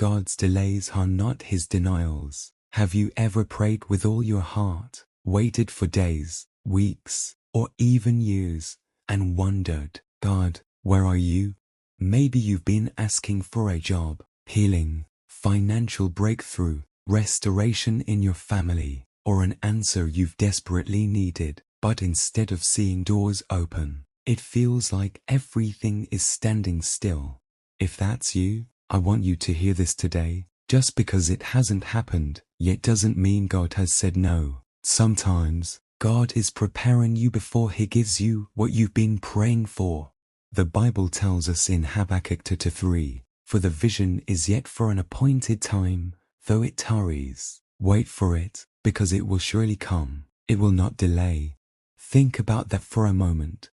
God's delays are not his denials. Have you ever prayed with all your heart, waited for days, weeks, or even years, and wondered, God, where are you? Maybe you've been asking for a job, healing, financial breakthrough, restoration in your family, or an answer you've desperately needed, but instead of seeing doors open, it feels like everything is standing still. If that's you, I want you to hear this today. Just because it hasn't happened yet doesn't mean God has said no. Sometimes, God is preparing you before he gives you what you've been praying for. The Bible tells us in Habakkuk 2:3, "For the vision is yet for an appointed time, though it tarries. Wait for it, because it will surely come. It will not delay." Think about that for a moment.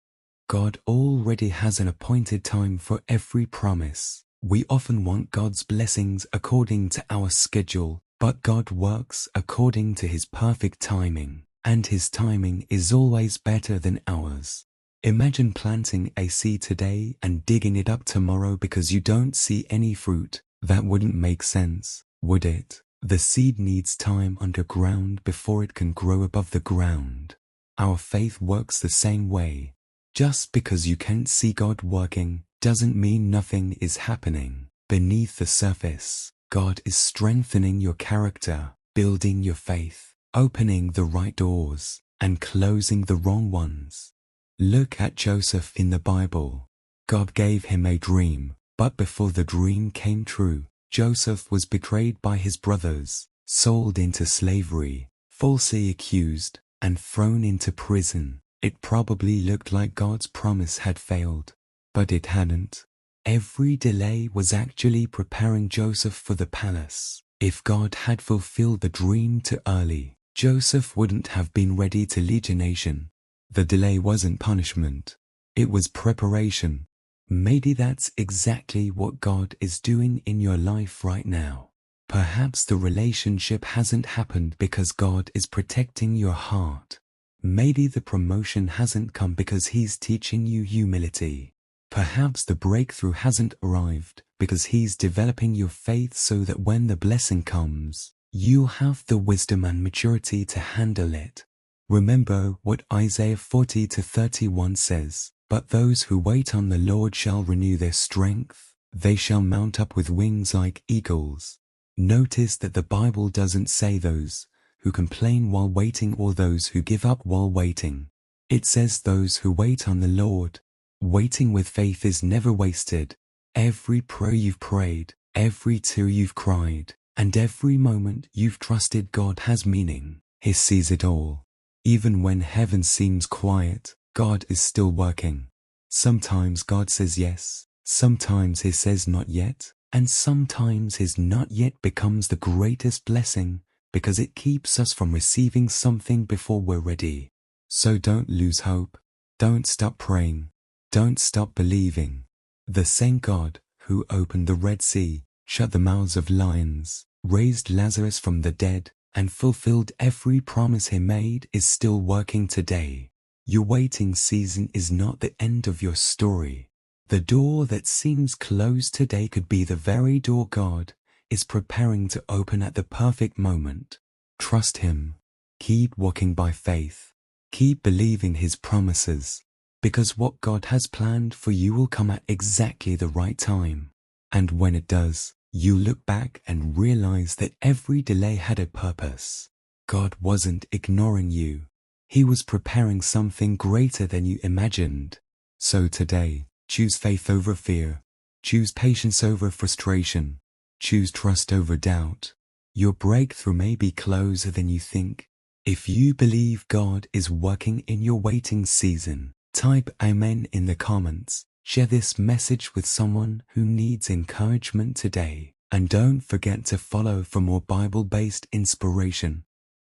God already has an appointed time for every promise. We often want God's blessings according to our schedule, but God works according to his perfect timing, and his timing is always better than ours. Imagine planting a seed today and digging it up tomorrow because you don't see any fruit. That wouldn't make sense, would it? The seed needs time underground before it can grow above the ground. Our faith works the same way. Just because you can't see God working doesn't mean nothing is happening. Beneath the surface, God is strengthening your character, building your faith, opening the right doors, and closing the wrong ones. Look at Joseph in the Bible. God gave him a dream, but before the dream came true, Joseph was betrayed by his brothers, sold into slavery, falsely accused, and thrown into prison. It probably looked like God's promise had failed, but it hadn't. Every delay was actually preparing Joseph for the palace. If God had fulfilled the dream too early, Joseph wouldn't have been ready to lead a nation. The delay wasn't punishment, it was preparation. Maybe that's exactly what God is doing in your life right now. Perhaps the relationship hasn't happened because God is protecting your heart. Maybe the promotion hasn't come because he's teaching you humility. Perhaps the breakthrough hasn't arrived because he's developing your faith so that when the blessing comes, you'll have the wisdom and maturity to handle it. Remember what Isaiah 40:31 says, "But those who wait on the Lord shall renew their strength. They shall mount up with wings like eagles." Notice that the Bible doesn't say those who complain while waiting or those who give up while waiting. It says those who wait on the Lord. Waiting with faith is never wasted. Every prayer you've prayed, every tear you've cried, and every moment you've trusted God has meaning. He sees it all. Even when heaven seems quiet, God is still working. Sometimes God says yes, sometimes he says not yet, and sometimes his not yet becomes the greatest blessing because it keeps us from receiving something before we're ready. So don't lose hope. Don't stop praying. Don't stop believing. The same God who opened the Red Sea, shut the mouths of lions, raised Lazarus from the dead, and fulfilled every promise he made is still working today. Your waiting season is not the end of your story. The door that seems closed today could be the very door God is preparing to open at the perfect moment. Trust him. Keep walking by faith. Keep believing his promises, because what God has planned for you will come at exactly the right time. And when it does, you look back and realize that every delay had a purpose. God wasn't ignoring you. He was preparing something greater than you imagined. So today, choose faith over fear. Choose patience over frustration. Choose trust over doubt. Your breakthrough may be closer than you think. If you believe God is working in your waiting season, type Amen in the comments. Share this message with someone who needs encouragement today. And don't forget to follow for more Bible-based inspiration.